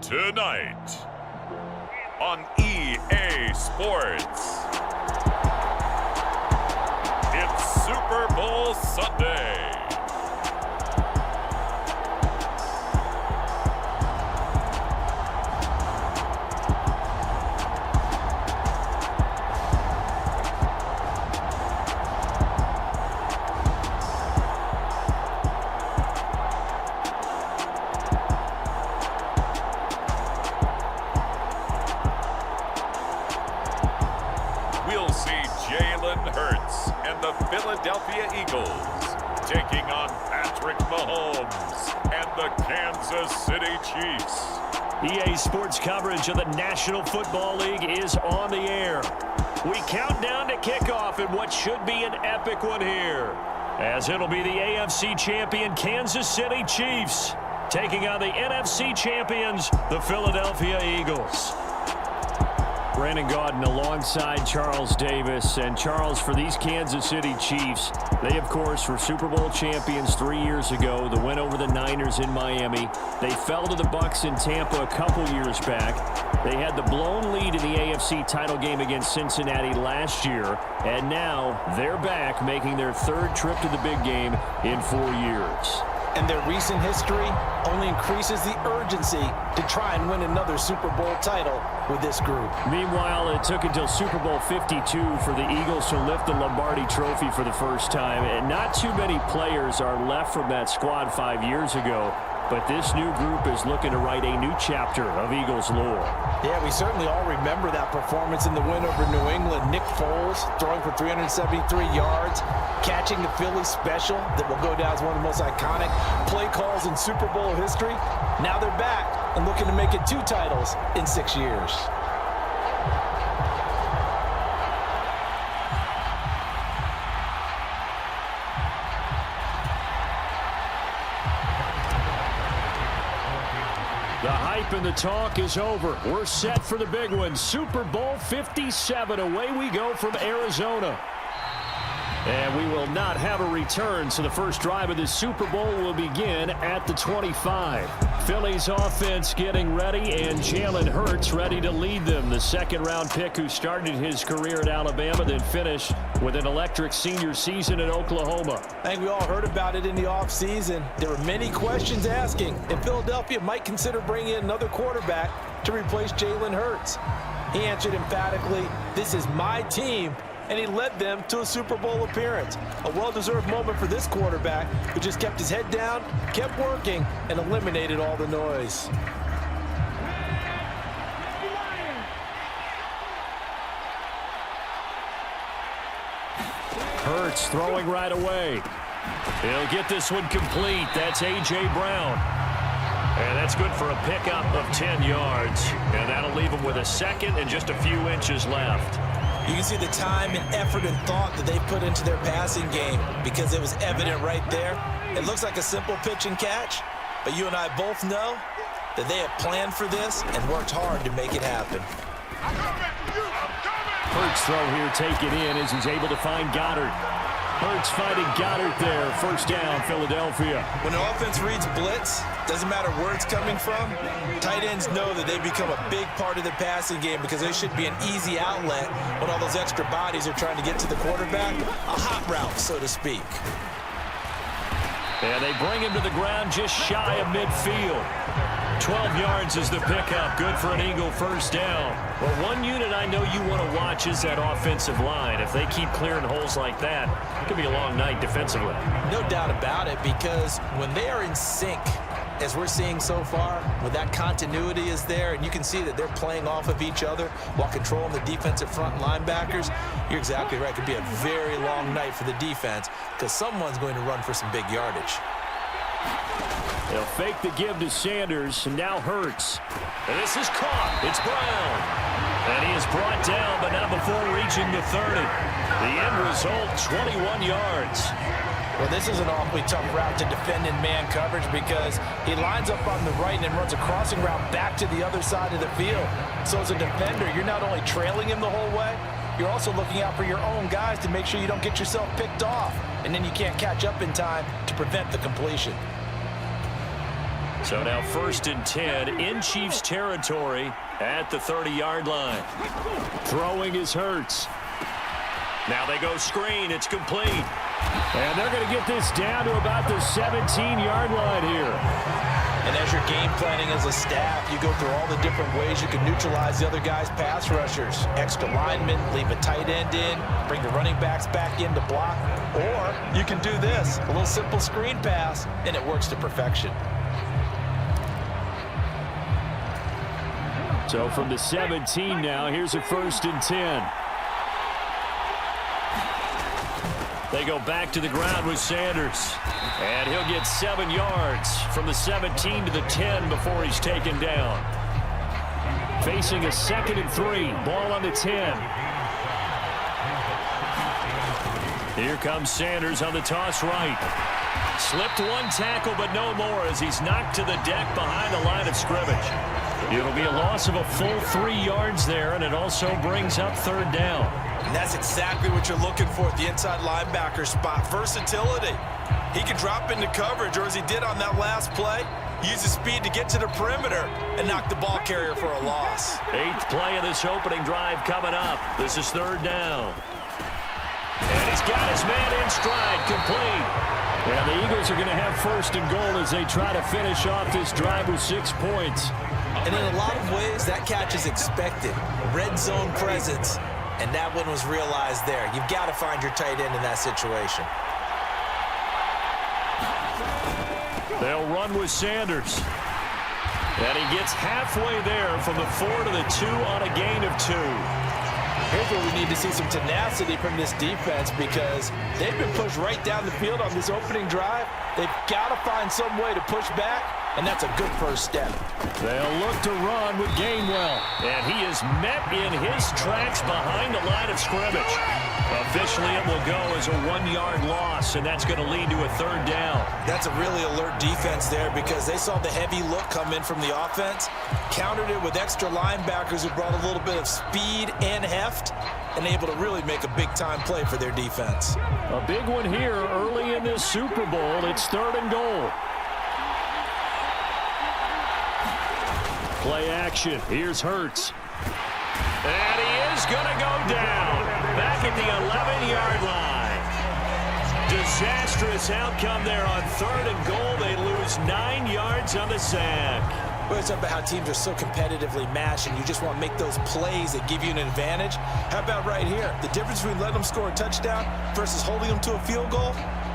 Tonight on EA Sports, it's Super Bowl Sunday. We'll see Jalen Hurts and the Philadelphia Eagles taking on Patrick Mahomes and the Kansas City Chiefs. EA Sports coverage of the National Football League is on the air. We count down to kickoff in what should be an epic one here, as it'll be the AFC champion Kansas City Chiefs taking on the NFC champions, the Philadelphia Eagles. Brandon Gaudin alongside Charles Davis. And Charles, for these Kansas City Chiefs, they, of course, were Super Bowl champions 3 years ago. The win over the Niners in Miami. They fell to the Bucs in Tampa a couple years back. They had the blown lead in the AFC title game against Cincinnati last year. And now they're back, making their third trip to the big game in 4 years. And their recent history only increases the urgency to try and win another Super Bowl title with this group. Meanwhile, it took until Super Bowl 52 for the Eagles to lift the Lombardi Trophy for the first time. And not too many players are left from that squad 5 years ago. But this new group is looking to write a new chapter of Eagles lore. Yeah, we certainly all remember that performance in the win over New England. Nick Foles throwing for 373 yards, catching the Philly special that will go down as one of the most iconic play calls in Super Bowl history. Now they're back and looking to make it 2 titles in 6 years. The hype and the talk is over. We're set for the big one. Super Bowl 57. Away we go from Arizona. And we will not have a return, so the first drive of this Super Bowl will begin at the 25. Philly's offense getting ready, and Jalen Hurts ready to lead them. The second-round pick who started his career at Alabama, then finished with an electric senior season at Oklahoma. I think we all heard about it in the offseason. There were many questions asking if Philadelphia might consider bringing in another quarterback to replace Jalen Hurts. He answered emphatically, "This is my team," and he led them to a Super Bowl appearance. A well-deserved moment for this quarterback who just kept his head down, kept working, and eliminated all the noise. Hurts throwing right away. He'll get this one complete. That's A.J. Brown. And that's good for a pickup of 10 yards. And that'll leave him with a second and just a few inches left. You can see the time and effort and thought that they put into their passing game because it was evident right there. It looks like a simple pitch and catch, but you and I both know that they have planned for this and worked hard to make it happen. Hurts throw here, take it in as he's able to find Goddard. Hurts finding Goddard there. First down, Philadelphia. When the offense reads blitz, doesn't matter where it's coming from, tight ends know that they become a big part of the passing game because they should be an easy outlet when all those extra bodies are trying to get to the quarterback. A hot route, so to speak. And they bring him to the ground just shy of midfield. 12 yards is the pickup. Good for an Eagle first down. Well, one unit I know you want to watch is that offensive line. If they keep clearing holes like that, it could be a long night defensively. No doubt about it, because when they are in sync, as we're seeing so far, when that continuity is there and you can see that they're playing off of each other while controlling the defensive front linebackers, you're exactly right. It could be a very long night for the defense because someone's going to run for some big yardage. They'll fake the give to Sanders, and now Hurts. And this is caught. It's Brown. And he is brought down, but not before reaching the 30. The end result, 21 yards. Well, this is an awfully tough route to defend in man coverage because he lines up on the right and then runs a crossing route back to the other side of the field. So as a defender, you're not only trailing him the whole way, you're also looking out for your own guys to make sure you don't get yourself picked off. And then you can't catch up in time to prevent the completion. So now 1st and 10 in Chiefs territory at the 30-yard line. Throwing is Hurts. Now they go screen. It's complete. And they're going to get this down to about the 17-yard line here. And as you're game planning as a staff, you go through all the different ways you can neutralize the other guy's pass rushers. Extra linemen, leave a tight end in, bring the running backs back in to block. Or you can do this, a little simple screen pass, and it works to perfection. So from the 17 now, here's a 1st and 10. They go back to the ground with Sanders. And he'll get 7 yards from the 17 to the 10 before he's taken down. Facing a 2nd and 3. Ball on the 10. Here comes Sanders on the toss right. Slipped one tackle, but no more as he's knocked to the deck behind the line of scrimmage. It'll be a loss of a full 3 yards there, and it also brings up 3rd down. And that's exactly what you're looking for at the inside linebacker spot. Versatility. He can drop into coverage, or as he did on that last play, use his speed to get to the perimeter and knock the ball carrier for a loss. 8th play of this opening drive coming up. This is 3rd down. And he's got his man in stride, complete. And the Eagles are going to have 1st and goal as they try to finish off this drive with 6 points. And in a lot of ways, that catch is expected. Red zone presence. And that one was realized there. You've got to find your tight end in that situation. They'll run with Sanders. And he gets halfway there from the 4 to the 2 on a gain of 2. Here's where we need to see some tenacity from this defense because they've been pushed right down the field on this opening drive. They've got to find some way to push back, and that's a good first step. They'll look to run with Gainwell. And he is met in his tracks behind the line of scrimmage. Officially, it will go as a 1-yard loss, and that's going to lead to a 3rd down. That's a really alert defense there because they saw the heavy look come in from the offense, countered it with extra linebackers who brought a little bit of speed and heft, and able to really make a big-time play for their defense. A big one here early in this Super Bowl. It's 3rd and goal. Play action. Here's Hurts. And he is going to go down back at the 11-yard line. Disastrous outcome there on 3rd and goal. They lose 9 yards on the sack. Well, it's about how teams are so competitively matched, and you just want to make those plays that give you an advantage. How about right here? The difference between letting them score a touchdown versus holding them to a field goal,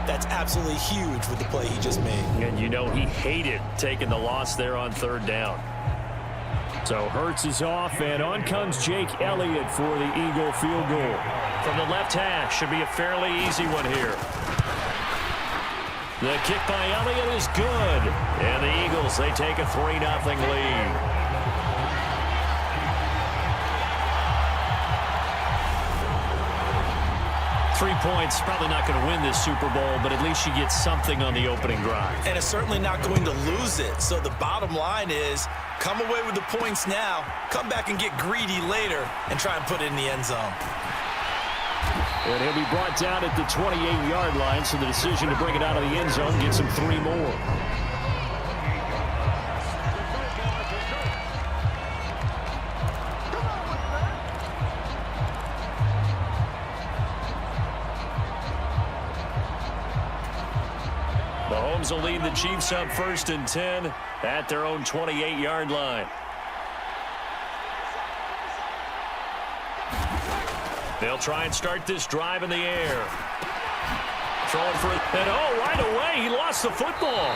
that's absolutely huge with the play he just made. And you know he hated taking the loss there on 3rd down. So Hurts is off, and on comes Jake Elliott for the Eagle field goal. From the left hash, should be a fairly easy one here. The kick by Elliott is good. And the Eagles, they take a 3-0 lead. 3 points, probably not going to win this Super Bowl, but at least you get something on the opening drive. And it's certainly not going to lose it. So the bottom line is, come away with the points now, come back and get greedy later, and try and put it in the end zone. And he'll be brought down at the 28-yard line, so the decision to bring it out of the end zone gets him 3 more. Mahomes will lead the Chiefs up 1st and 10 at their own 28-yard line. They'll try and start this drive in the air. Throwing for it. And oh, right away, he lost the football.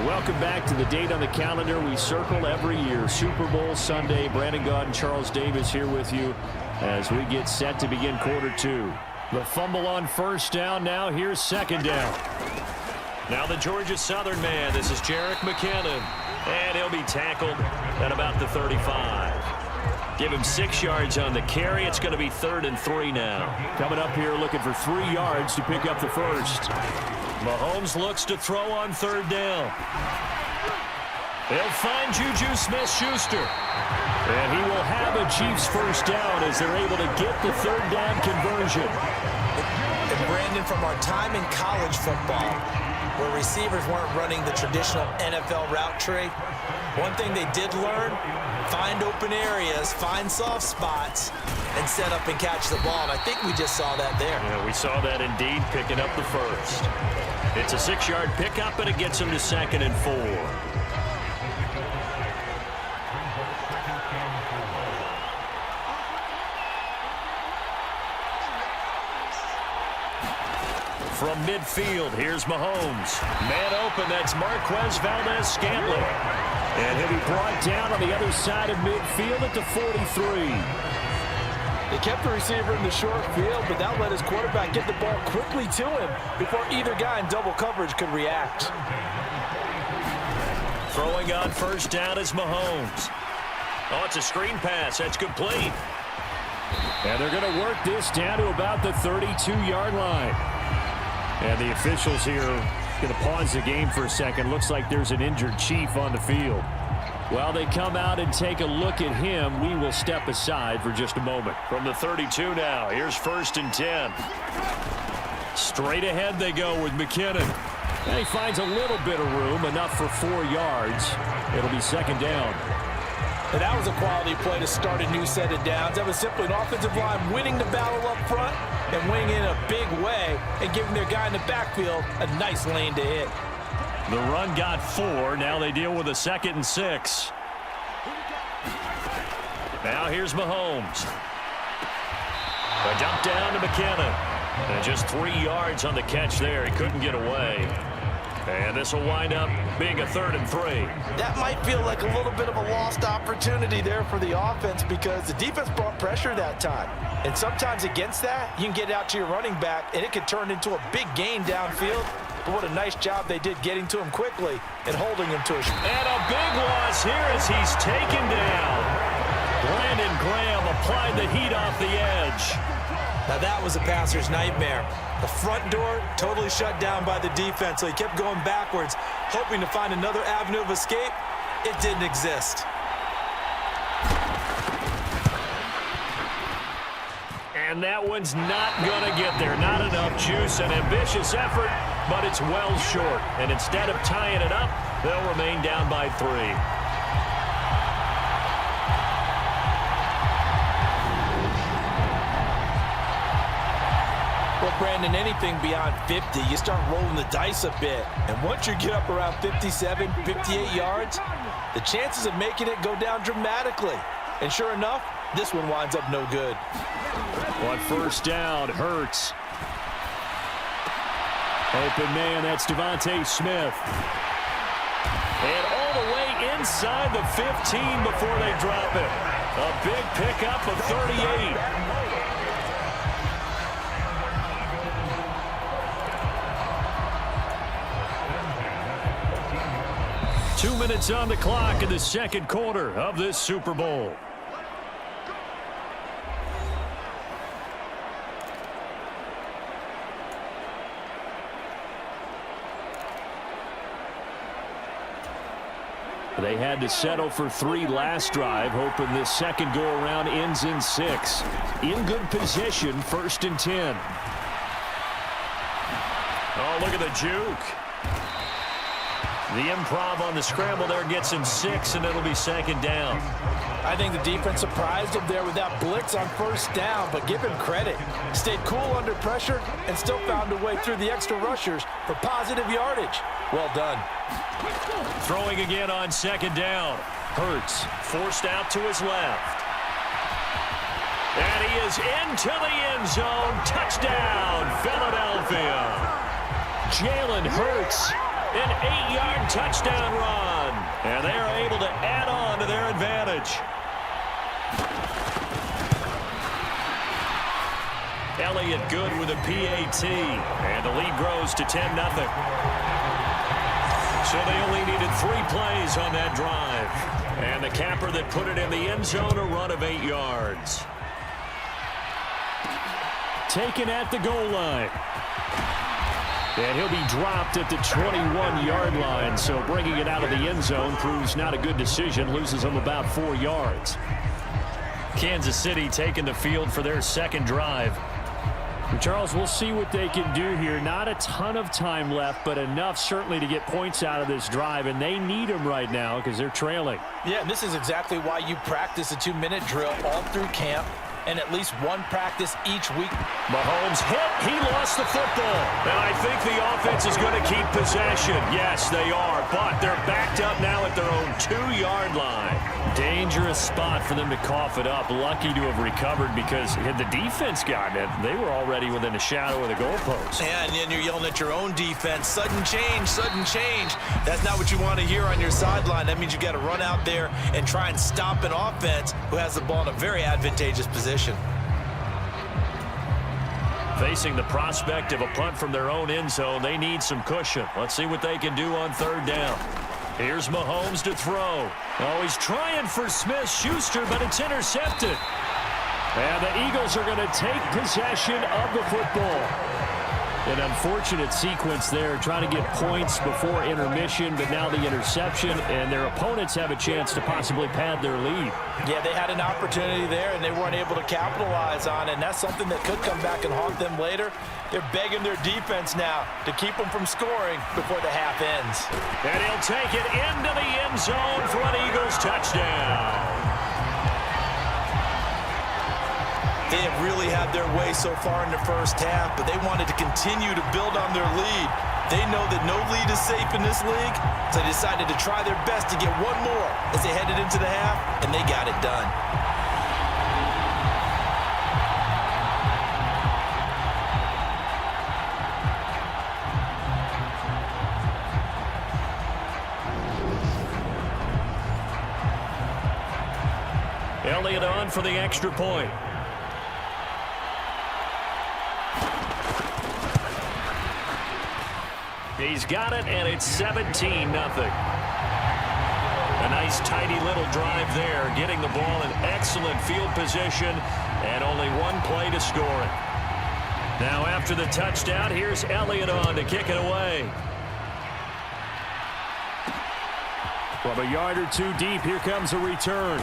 Welcome back to the date on the calendar we circle every year. Super Bowl Sunday. Brandon Gaud and Charles Davis here with you as we get set to begin quarter 2. The fumble on 1st down. Now here's 2nd down. Now the Georgia Southern man. This is Jerick McKinnon. And he'll be tackled at about the 35. Give him 6 yards on the carry. It's going to be 3rd and 3 now. Coming up here looking for 3 yards to pick up the first. Mahomes looks to throw on 3rd down. They'll find Juju Smith-Schuster. And he will have a Chiefs first down as they're able to get the third down conversion. And Brandon, from our time in college football, where receivers weren't running the traditional NFL route tree, one thing they did learn, find open areas, find soft spots, and set up and catch the ball. And I think we just saw that there. Yeah, we saw that indeed, picking up the first. It's a 6-yard pickup, and it gets them to 2nd and 4. From midfield, here's Mahomes. Man open, that's Marquez Valdez-Scantling. And he'll be brought down on the other side of midfield at the 43. They kept the receiver in the short field, but that let his quarterback get the ball quickly to him before either guy in double coverage could react. Throwing on first down is Mahomes. Oh, it's a screen pass. That's complete. And they're going to work this down to about the 32-yard line. And the officials here going to pause the game for a second. Looks like there's an injured Chief on the field. While they come out and take a look at him, we will step aside for just a moment. From the 32 now, here's 1st and 10. Straight ahead they go with McKinnon. And he finds a little bit of room, enough for 4 yards. It'll be 2nd down. And that was a quality play to start a new set of downs. That was simply an offensive line winning the battle up front and winning in a big way and giving their guy in the backfield a nice lane to hit. The run got 4. Now they deal with a 2nd and 6. Now here's Mahomes. A dump down to McKinnon. And just 3 yards on the catch there. He couldn't get away. And this will wind up being a 3rd and 3. That might feel like a little bit of a lost opportunity there for the offense because the defense brought pressure that time. And sometimes against that, you can get out to your running back, and it could turn into a big gain downfield. But what a nice job they did getting to him quickly and holding him to a... And a big loss here as he's taken down. Brandon Graham applied the heat off the edge. Now that was a passer's nightmare. The front door totally shut down by the defense, so he kept going backwards, hoping to find another avenue of escape. It didn't exist. And that one's not going to get there. Not enough juice. An ambitious effort, but it's well short. And instead of tying it up, they'll remain down by 3. Well, Brandon, anything beyond 50, you start rolling the dice a bit. And once you get up around 57, 58 yards, the chances of making it go down dramatically. And sure enough, this one winds up no good. On first down, Hurts. Open man, that's Devontae Smith. And all the way inside the 15 before they drop it. A big pickup of 38. Two minutes on the clock in the second quarter of this Super Bowl. They had to settle for 3 last drive, hoping this second go-around ends in 6. In good position, 1st and 10. Oh, look at the juke. The improv on the scramble there gets him 6, and it'll be 2nd down. I think the defense surprised him there with that blitz on first down, but give him credit. Stayed cool under pressure and still found a way through the extra rushers for positive yardage. Well done. Throwing again on 2nd down. Hurts forced out to his left. And he is into the end zone. Touchdown, Philadelphia. Jalen Hurts, an 8-yard touchdown run. And they are able to add on to their advantage. Elliott good with a PAT. And the lead grows to 10-0. So they only needed 3 plays on that drive. And the capper that put it in the end zone, a run of 8 yards. Taken at the goal line. And he'll be dropped at the 21-yard line, so bringing it out of the end zone proves not a good decision, loses him about 4 yards. Kansas City taking the field for their second drive. Charles, we'll see what they can do here. Not a ton of time left, but enough certainly to get points out of this drive, and they need them right now because they're trailing. Yeah, and this is exactly why you practice a 2-minute drill all through camp and at least one practice each week. Mahomes hit. He lost the football. And I think the offense is going to keep possession. Yes, they are, but they're backed up now at their own 2-yard line. Dangerous spot for them to cough it up. Lucky to have recovered because had the defense gotten it, they were already within a shadow of the goalpost. Yeah, and then you're yelling at your own defense. Sudden change, sudden change. That's not what you want to hear on your sideline. That means you got to run out there and try and stop an offense who has the ball in a very advantageous position. Facing the prospect of a punt from their own end zone, they need some cushion. Let's see what they can do on third down. Here's Mahomes to throw. Oh, he's trying for Smith-Schuster, but it's intercepted. And the Eagles are going to take possession of the football. An unfortunate sequence there, trying to get points before intermission, but now the interception, and their opponents have a chance to possibly pad their lead. Yeah, they had an opportunity there, and they weren't able to capitalize on it, and that's something that could come back and haunt them later. They're begging their defense now to keep them from scoring before the half ends. And he'll take it into the end zone for an Eagles touchdown. They have really had their way so far in the first half, but they wanted to continue to build on their lead. They know that no lead is safe in this league, so they decided to try their best to get one more as they headed into the half, and they got it done. Elliott on for the extra point. He's got it, and it's 17-0. A nice, tidy little drive there, getting the ball in excellent field position, and only one play to score it. Now, after the touchdown, here's Elliott on to kick it away. From a yard or two deep, here comes a return.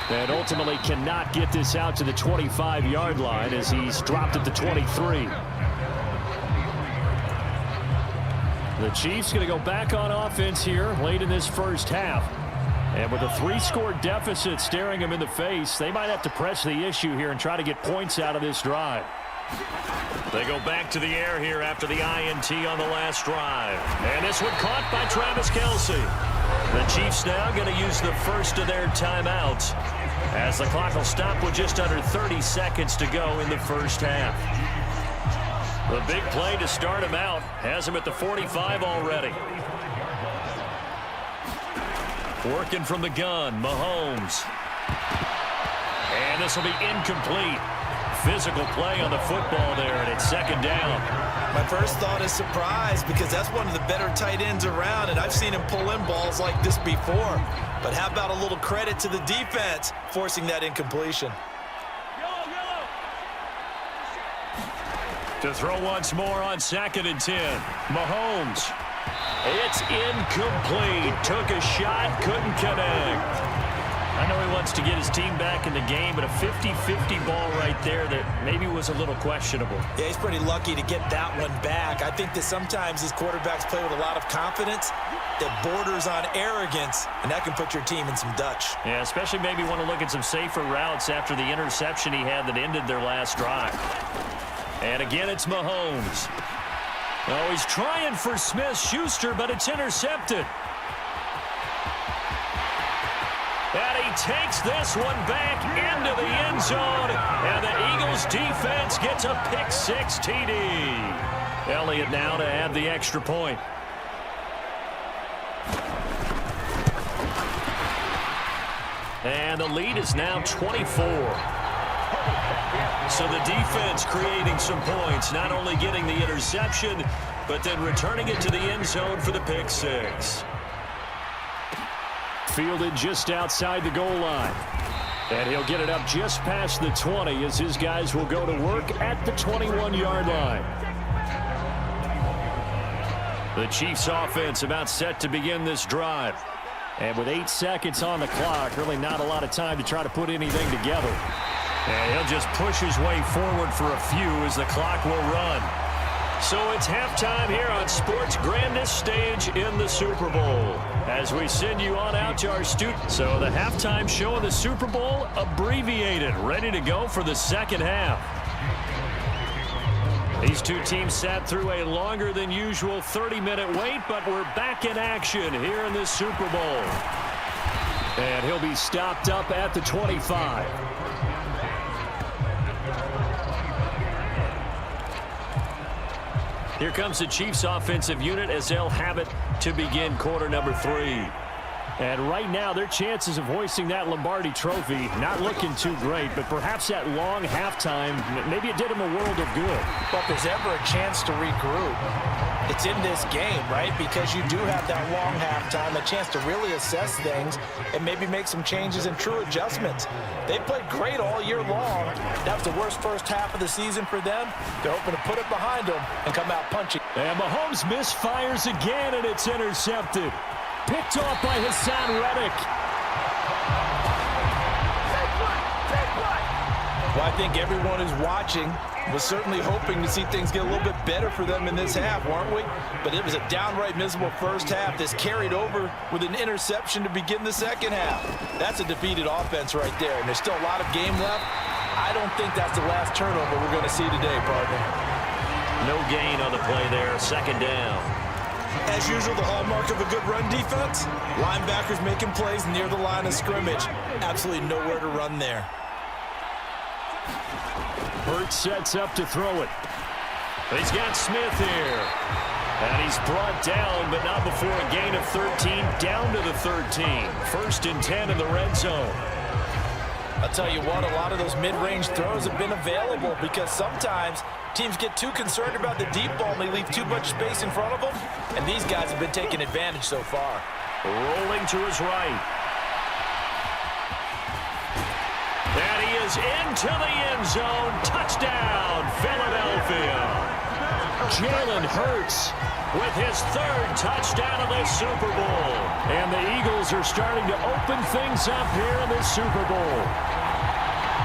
And ultimately cannot get this out to the 25-yard line as he's dropped at the 23. The Chiefs going to go back on offense here late in this first half. And with a 3-score deficit staring them in the face, they might have to press the issue here and try to get points out of this drive. They go back to the air here after the INT on the last drive. And this one caught by Travis Kelce. The Chiefs now going to use the first of their timeouts as the clock will stop with just under 30 seconds to go in the first half. The big play to start him out has him at the 45 already. Working from the gun, Mahomes. And this will be incomplete. Physical play on the football there, and it's second down. My first thought is surprise because that's one of the better tight ends around, and I've seen him pull in balls like this before. But how about a little credit to the defense forcing that incompletion? To throw once more on 2nd and 10. Mahomes. It's incomplete. Took a shot, couldn't connect. I know he wants to get his team back in the game, but a 50-50 ball right there that maybe was a little questionable. Yeah, he's pretty lucky to get that one back. I think that sometimes these quarterbacks play with a lot of confidence that borders on arrogance, and that can put your team in some Dutch. Yeah, especially maybe want to look at some safer routes after the interception he had that ended their last drive. And again, it's Mahomes. Oh, he's trying for Smith-Schuster, but it's intercepted. And he takes this one back into the end zone, and the Eagles defense gets a pick-6 TD. Elliott now to add the extra point. And the lead is now 24. So the defense creating some points, not only getting the interception, but then returning it to the end zone for the pick-6. Fielded just outside the goal line. And he'll get it up just past the 20 as his guys will go to work at the 21-yard line. The Chiefs offense about set to begin this drive. And with 8 seconds on the clock, really not a lot of time to try to put anything together. And he'll just push his way forward for a few as the clock will run. So it's halftime here on sports' grandest stage in the Super Bowl. As we send you on out to our students. So the halftime show of the Super Bowl abbreviated, ready to go for the second half. These two teams sat through a longer than usual 30-minute wait, but we're back in action here in this Super Bowl. And he'll be stopped up at the 25. Here comes the Chiefs offensive unit as they'll have it to begin quarter number 3. And right now, their chances of hoisting that Lombardi trophy not looking too great, but perhaps that long halftime, maybe it did them a world of good. But if there's ever a chance to regroup, it's in this game, right? Because you do have that long halftime, a chance to really assess things and maybe make some changes and true adjustments. They played great all year long. That was the worst first half of the season for them. They're hoping to put it behind them and come out punching. And Mahomes misfires again, and it's intercepted. Picked off by Hassan Reddick. Well, I think everyone who's watching was certainly hoping to see things get a little bit better for them in this half, weren't we? But it was a downright miserable first half. This carried over with an interception to begin the second half. That's a defeated offense right there, and there's still a lot of game left. I don't think that's the last turnover we're going to see today, partner. No gain on the play there, second down. As usual, the hallmark of a good run defense, linebackers making plays near the line of scrimmage. Absolutely nowhere to run there. Hurts sets up to throw it. He's got Smith here. And he's brought down, but not before a gain of 13, down to the 13. First and 10 in the red zone. I'll tell you what, a lot of those mid-range throws have been available because sometimes teams get too concerned about the deep ball and they leave too much space in front of them, and these guys have been taking advantage so far. Rolling to his right. And he is into the end zone. Touchdown, Philadelphia. Jalen Hurts with his third touchdown of this Super Bowl. And the Eagles are starting to open things up here in this Super Bowl.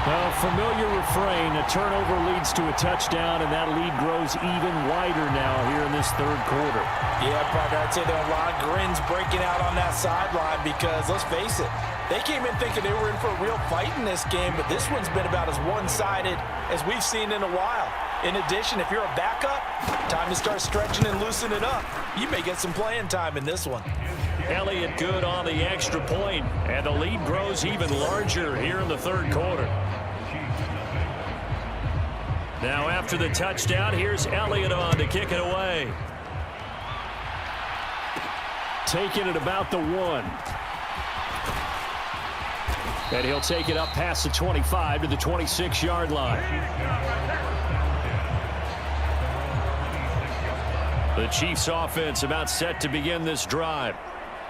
A familiar refrain, a turnover leads to a touchdown, and that lead grows even wider now here in this third quarter. Yeah, partner, I'd say there are a lot of grins breaking out on that sideline because, let's face it, they came in thinking they were in for a real fight in this game, but this one's been about as one-sided as we've seen in a while. In addition, if you're a backup, time to start stretching and loosening up. You may get some playing time in this one. Elliott good on the extra point, and the lead grows even larger here in the third quarter. Now after the touchdown, here's Elliott on to kick it away. Taking it about the 1. And he'll take it up past the 25 to the 26-yard line. The Chiefs offense about set to begin this drive.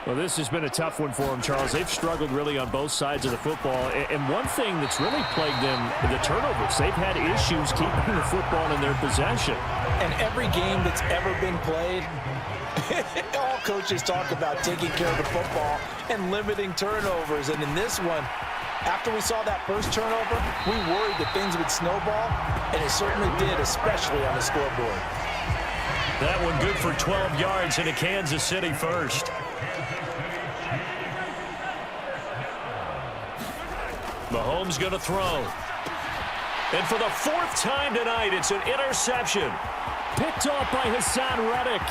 Well, this has been a tough one for them, Charles. They've struggled really on both sides of the football. And one thing that's really plagued them, the turnovers. They've had issues keeping the football in their possession. And every game that's ever been played, all coaches talk about taking care of the football and limiting turnovers. And in this one, after we saw that first turnover, we worried that things would snowball, and it certainly did, especially on the scoreboard. That one good for 12 yards into Kansas City first. Mahomes going to throw. And for the 4th time tonight, it's an interception. Picked off by Hassan Reddick.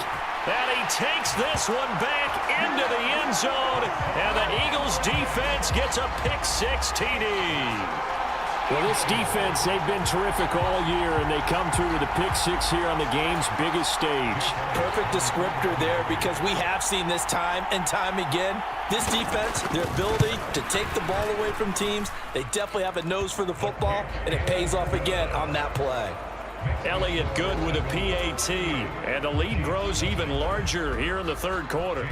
And he takes this one back into the end zone. And the Eagles defense gets a pick-6 TD. Well, this defense, they've been terrific all year, and they come through with a pick-6 here on the game's biggest stage. Perfect descriptor there, because we have seen this time and time again. This defense, their ability to take the ball away from teams, they definitely have a nose for the football, and it pays off again on that play. Elliott good with a PAT, and the lead grows even larger here in the third quarter.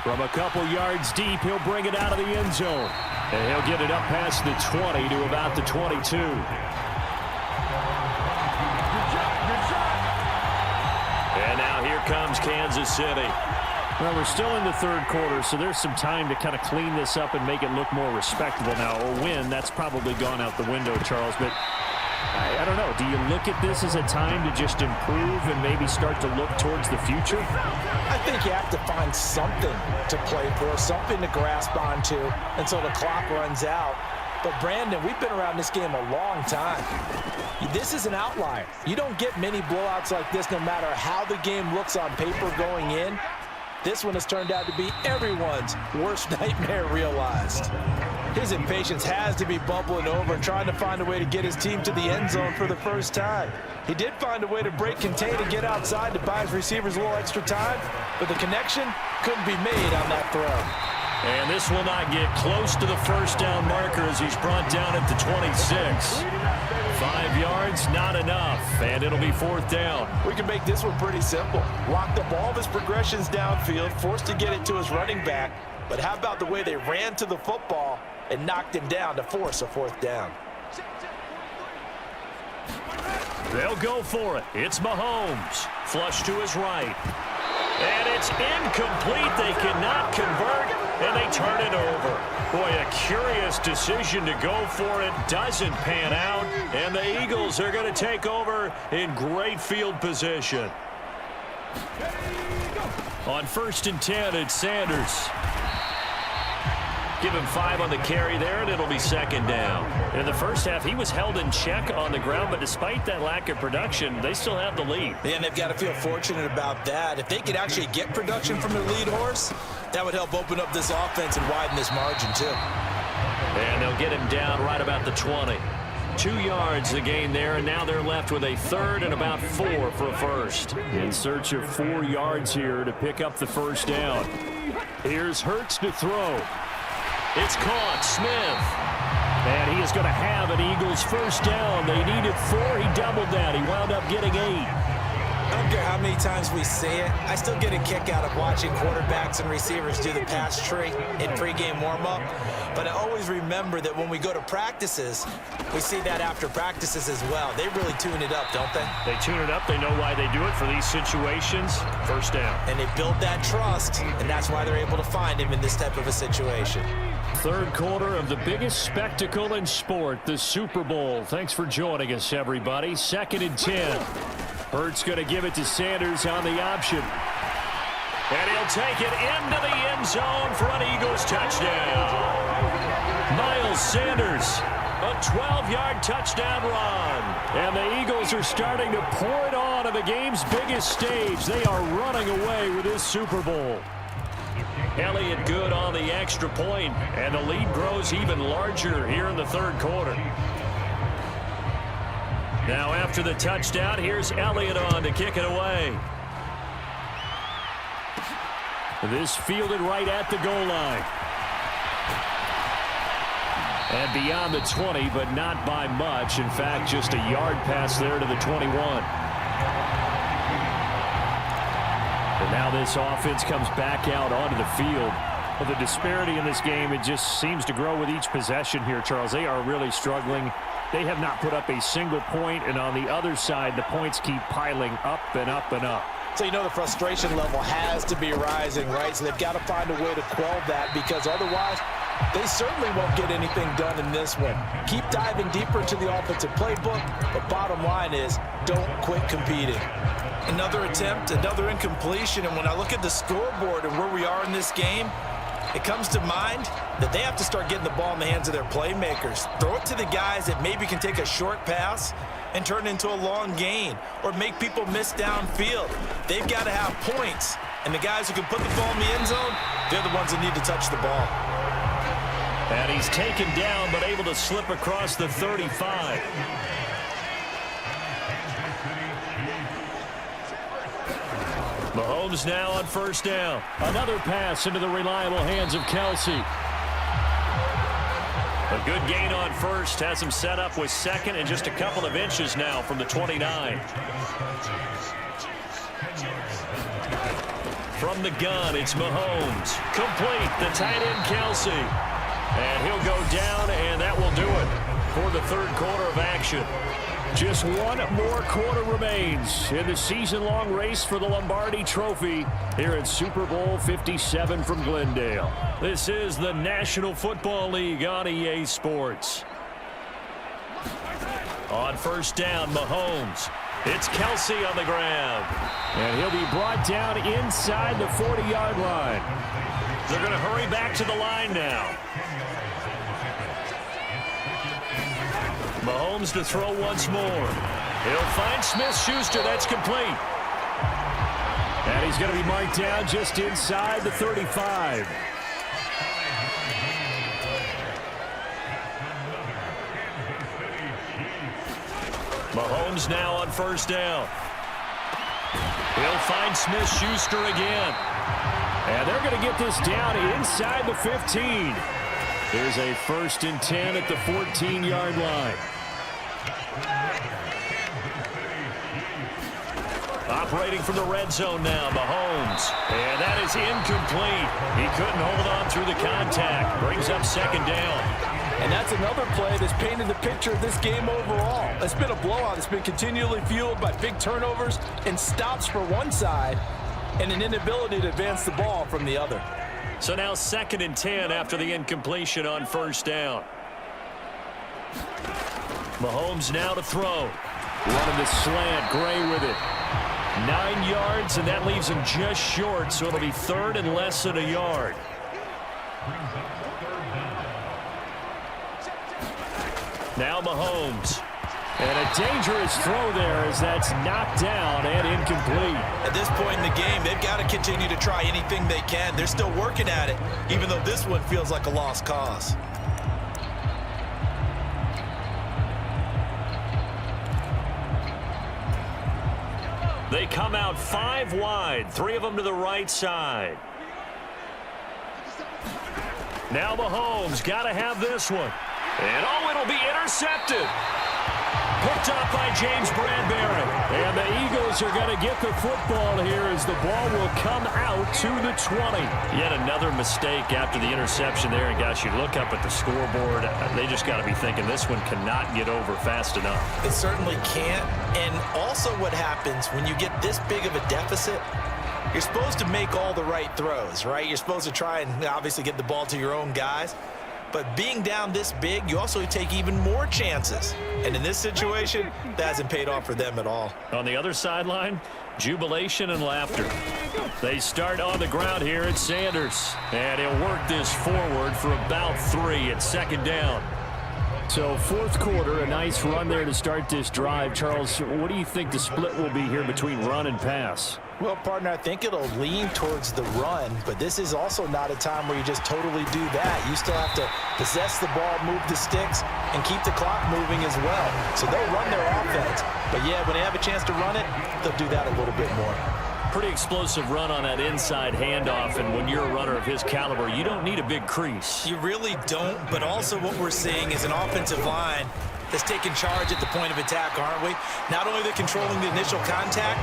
From a couple yards deep, he'll bring it out of the end zone. And he'll get it up past the 20 to about the 22. comes Kansas City. Well, we're still in the third quarter, so there's some time to kind of clean this up and make it look more respectable now. A win, that's probably gone out the window, Charles. But I don't know. Do you look at this as a time to just improve and maybe start to look towards the future? I think you have to find something to play for, something to grasp onto until the clock runs out. But, Brandon, we've been around this game a long time. This is an outlier. You don't get many blowouts like this no matter how the game looks on paper going in. This one has turned out to be everyone's worst nightmare realized. His impatience has to be bubbling over, trying to find a way to get his team to the end zone for the first time. He did find a way to break contain and get outside to buy his receivers a little extra time, but the connection couldn't be made on that throw. And this will not get close to the first down marker as he's brought down at the 26. 5 yards, not enough, and it'll be fourth down. We can make this one pretty simple. Locked up all of his progressions downfield, forced to get it to his running back, but how about the way they ran to the football and knocked him down to force a fourth down? They'll go for it. It's Mahomes. Flush to his right. And it's incomplete. They cannot convert, and they turn it over. Boy, a curious decision to go for it. Doesn't pan out, and the Eagles are going to take over in great field position. On 1st and 10, it's Sanders. Give him 5 on the carry there, and it'll be second down. In the first half, he was held in check on the ground, but despite that lack of production, they still have the lead. And they've got to feel fortunate about that. If they could actually get production from their lead horse, that would help open up this offense and widen this margin, too. And they'll get him down right about the 20. 2 yards the gain there, and now they're left with a third and about 4 for a first. In search of 4 yards here to pick up the first down. Here's Hurts to throw. It's caught. Smith. And he is going to have an Eagles first down. They needed 4. He doubled that. He wound up getting 8. I don't care how many times we say it, I still get a kick out of watching quarterbacks and receivers do the pass tree in pregame warm-up. But I always remember that when we go to practices, we see that after practices as well. They really tune it up, don't they? They tune it up. They know why they do it for these situations. First down. And they build that trust, and that's why they're able to find him in this type of a situation. Third quarter of the biggest spectacle in sport, the Super Bowl. Thanks for joining us, everybody. 2nd and 10. Hurts going to give it to Sanders on the option. And he'll take it into the end zone for an Eagles touchdown. Miles Sanders, a 12-yard touchdown run. And the Eagles are starting to pour it on the game's biggest stage. They are running away with this Super Bowl. Elliott good on the extra point, and the lead grows even larger here in the third quarter. Now after the touchdown, here's Elliott on to kick it away. This fielded right at the goal line. And beyond the 20, but not by much. In fact, just a yard pass there to the 21. And now this offense comes back out onto the field. Well, the disparity in this game, it just seems to grow with each possession here, Charles. They are really struggling. They have not put up a single point, and on the other side, the points keep piling up and up and up. So you know the frustration level has to be rising, right? So they've got to find a way to quell that, because otherwise they certainly won't get anything done in this one. Keep diving deeper into the offensive playbook, but bottom line is don't quit competing. Another attempt, another incompletion, and when I look at the scoreboard and where we are in this game, it comes to mind that they have to start getting the ball in the hands of their playmakers. Throw it to the guys that maybe can take a short pass and turn it into a long gain or make people miss downfield. They've got to have points, and the guys who can put the ball in the end zone, they're the ones that need to touch the ball. And he's taken down but able to slip across the 35. Mahomes now on first down. Another pass into the reliable hands of Kelsey. A good gain on first. Has him set up with second and just a couple of inches now from the 29. From the gun, it's Mahomes. Complete, the tight end Kelsey. And he'll go down, and that will do it for the third quarter of action. Just one more quarter remains in the season-long race for the Lombardi Trophy here at Super Bowl 57 from Glendale. This is the National Football League on EA Sports. On first down, Mahomes. It's Kelsey on the grab. And he'll be brought down inside the 40-yard line. They're going to hurry back to the line now. Mahomes to throw once more. He'll find Smith-Schuster. That's complete. And he's going to be marked down just inside the 35. Mahomes now on first down. He'll find Smith-Schuster again. And they're going to get this down inside the 15. Here's a 1st and 10 at the 14-yard line. Operating from the red zone now, Mahomes. And that is incomplete. He couldn't hold on through the contact. Brings up 2nd down. And that's another play that's painted the picture of this game overall. It's been a blowout. It's been continually fueled by big turnovers and stops for one side and an inability to advance the ball from the other. So now 2nd and 10 after the incompletion on first down. Mahomes now to throw. Running the slant, Gray with it. 9 yards, and that leaves him just short, so it'll be 3rd and less than a yard. Now Mahomes. And a dangerous throw there as that's knocked down and incomplete. At this point in the game, they've got to continue to try anything they can. They're still working at it, even though this one feels like a lost cause. They come out 5 wide, 3 of them to the right side. Now Mahomes got to have this one. And oh, it'll be intercepted. Picked off by James Bradbury. And the Eagles are going to get the football here as the ball will come out to the 20. Yet another mistake after the interception there. And gosh, you look up at the scoreboard, they just got to be thinking this one cannot get over fast enough. It certainly can't. And also what happens when you get this big of a deficit, you're supposed to make all the right throws, right? You're supposed to try and obviously get the ball to your own guys. But being down this big, you also take even more chances. And in this situation, that hasn't paid off for them at all. On the other sideline, jubilation and laughter. They start on the ground here at Sanders. And he'll work this forward for about 3 at 2nd down. So 4th quarter, a nice run there to start this drive. Charles, what do you think the split will be here between run and pass? Well, partner, I think it'll lean towards the run, but this is also not a time where you just totally do that. You still have to possess the ball, move the sticks, and keep the clock moving as well. So they'll run their offense. But, yeah, when they have a chance to run it, they'll do that a little bit more. Pretty explosive run on that inside handoff, and when you're a runner of his caliber, you don't need a big crease. You really don't, but also what we're seeing is an offensive line that's taking charge at the point of attack, aren't we? Not only are they controlling the initial contact,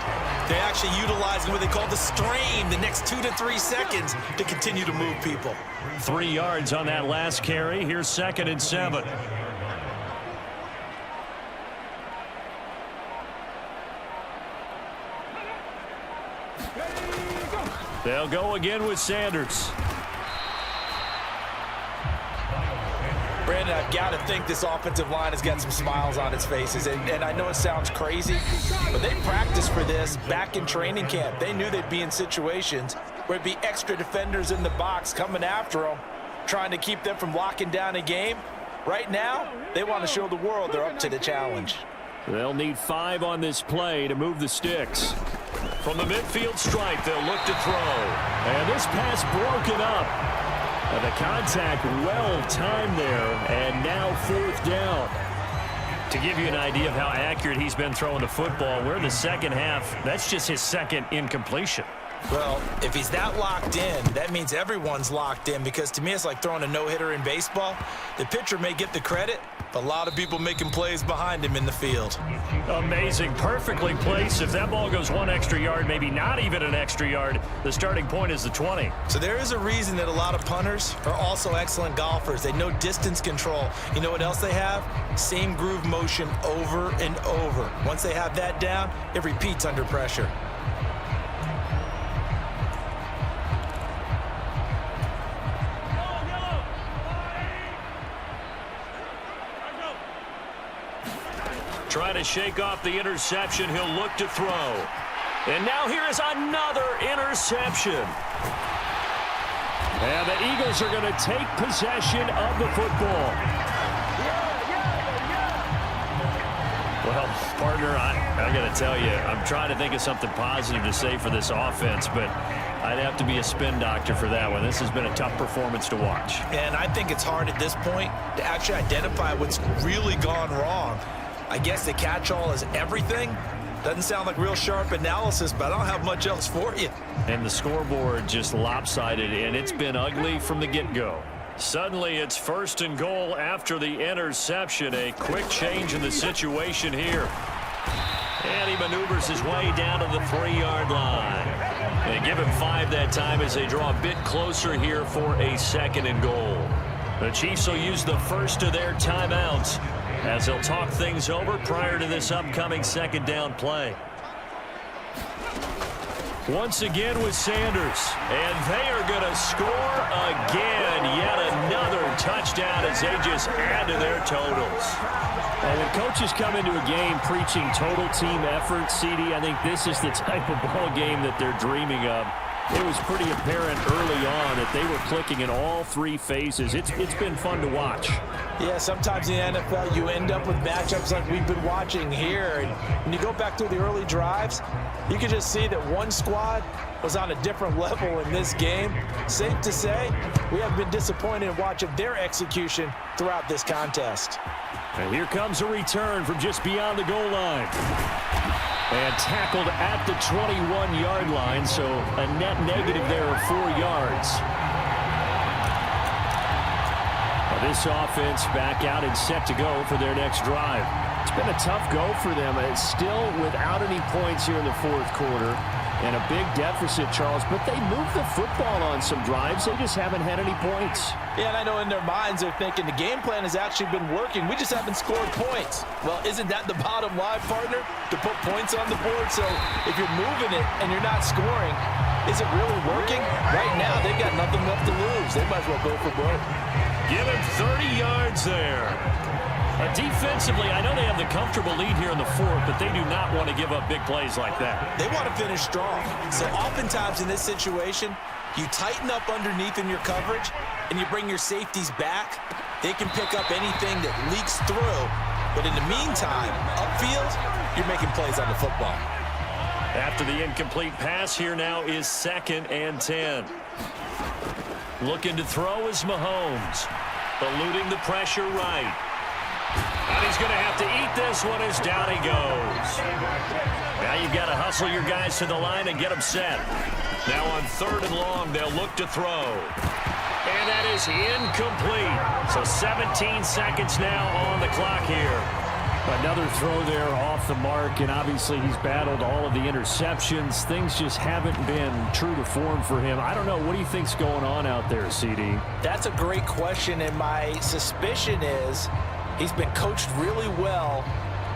they're actually utilizing what they call the strain, the next 2 to 3 seconds to continue to move people. 3 yards on that last carry. Here's 2nd and 7. They'll go again with Sanders. Brandon, I've got to think this offensive line has got some smiles on its faces. And I know it sounds crazy, but they practiced for this back in training camp. They knew they'd be in situations where it'd be extra defenders in the box coming after them, trying to keep them from locking down a game. Right now, they want to show the world they're up to the challenge. They'll need 5 on this play to move the sticks. From the midfield stripe, they'll look to throw. And this pass broken up. And the contact well-timed there, and now 4th down. To give you an idea of how accurate he's been throwing the football, we're in the second half. That's just his 2nd incompletion. Well, if he's that locked in, that means everyone's locked in, because to me it's like throwing a no-hitter in baseball. The pitcher may get the credit, A lot of people making plays behind him in the field. Amazing. Perfectly placed. If that ball goes 1 extra yard, maybe not even an extra yard, the starting point is the 20. So there is a reason that a lot of punters are also excellent golfers. They know distance control. You know what else they have? Same groove motion over and over. Once they have that down, it repeats under pressure. Trying to shake off the interception. He'll look to throw. And now here is another interception. And the Eagles are going to take possession of the football. Well, partner, I got to tell you, I'm trying to think of something positive to say for this offense, but I'd have to be a spin doctor for that one. This has been a tough performance to watch. And I think it's hard at this point to actually identify what's really gone wrong. I guess the catch-all is everything. Doesn't sound like real sharp analysis, but I don't have much else for you. And the scoreboard just lopsided, and it's been ugly from the get-go. Suddenly, it's 1st and goal after the interception. A quick change in the situation here. And he maneuvers his way down to the 3-yard line. They give him 5 that time as they draw a bit closer here for a 2nd and goal. The Chiefs will use the first of their timeouts as they'll talk things over prior to this upcoming 2nd down play. Once again with Sanders, and they are going to score again. Yet another touchdown as they just add to their totals. Well, when coaches come into a game preaching total team effort, CD, I think this is the type of ball game that they're dreaming of. It was pretty apparent early on that they were clicking in all 3 phases. It's been fun to watch. Yeah, sometimes in the NFL you end up with matchups like we've been watching here. And when you go back through the early drives, you can just see that one squad was on a different level in this game. Safe to say, we have been disappointed in watching their execution throughout this contest. And here comes a return from just beyond the goal line. And tackled at the 21-yard line, so a net negative there of 4 yards. Well, this offense back out and set to go for their next drive. It's been a tough go for them. It's still without any points here in the 4th quarter. And a big deficit, Charles, but they moved the football on some drives. They just haven't had any points. Yeah, and I know in their minds they're thinking the game plan has actually been working. We just haven't scored points. Well, isn't that the bottom line, partner? To put points on the board? So if you're moving it and you're not scoring, is it really working? Right now, they've got nothing left to lose. They might as well go for broke. Give him 30 yards there. Defensively, I know they have the comfortable lead here in the 4th, but they do not want to give up big plays like that. They want to finish strong. So oftentimes in this situation, you tighten up underneath in your coverage, and you bring your safeties back. They can pick up anything that leaks through. But in the meantime, upfield, you're making plays on the football. After the incomplete pass, here now is 2nd and 10. Looking to throw is Mahomes. Eluding the pressure right. And he's going to have to eat this one as down he goes. Now you've got to hustle your guys to the line and get them set. Now on 3rd and long, they'll look to throw. And that is incomplete. So 17 seconds now on the clock here. Another throw there off the mark, and obviously he's battled all of the interceptions. Things just haven't been true to form for him. I don't know. What do you think's going on out there, CD? That's a great question, and my suspicion is he's been coached really well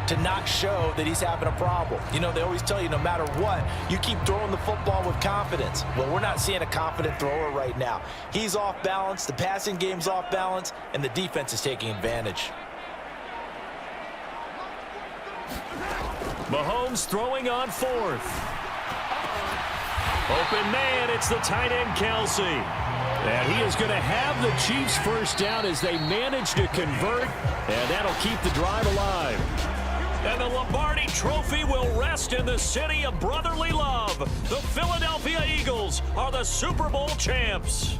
to not show that he's having a problem. You know, they always tell you no matter what, you keep throwing the football with confidence. Well, we're not seeing a confident thrower right now. He's off balance, the passing game's off balance, and the defense is taking advantage. Mahomes throwing on 4th. Open man, it's the tight end Kelsey. And he is going to have the Chiefs first down as they manage to convert, and that'll keep the drive alive. And the Lombardi Trophy will rest in the city of brotherly love. The Philadelphia Eagles are the Super Bowl champs.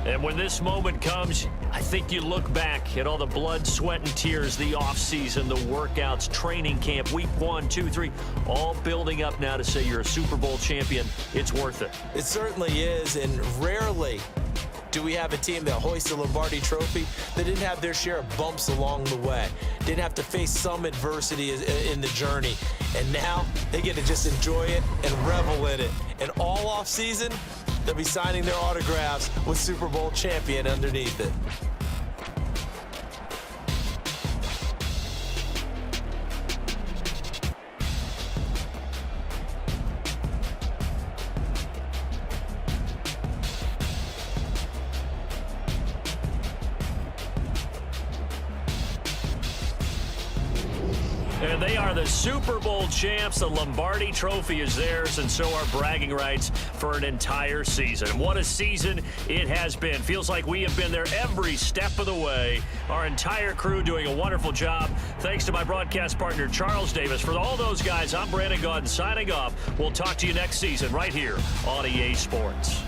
And when this moment comes, I think you look back at all the blood, sweat, and tears, the offseason, the workouts, training camp, week 1, 2, 3, all building up now to say you're a Super Bowl champion. It's worth it. It certainly is, and rarely Do we have a team that hoists the Lombardi Trophy that didn't have their share of bumps along the way, didn't have to face some adversity in the journey, and now they get to just enjoy it and revel in it. And all off season, they'll be signing their autographs with Super Bowl champion underneath it. And they are the Super Bowl champs. The Lombardi Trophy is theirs, and so are bragging rights for an entire season. What a season it has been. Feels like we have been there every step of the way. Our entire crew doing a wonderful job. Thanks to my broadcast partner, Charles Davis. For all those guys, I'm Brandon Gaudin signing off. We'll talk to you next season right here on EA Sports.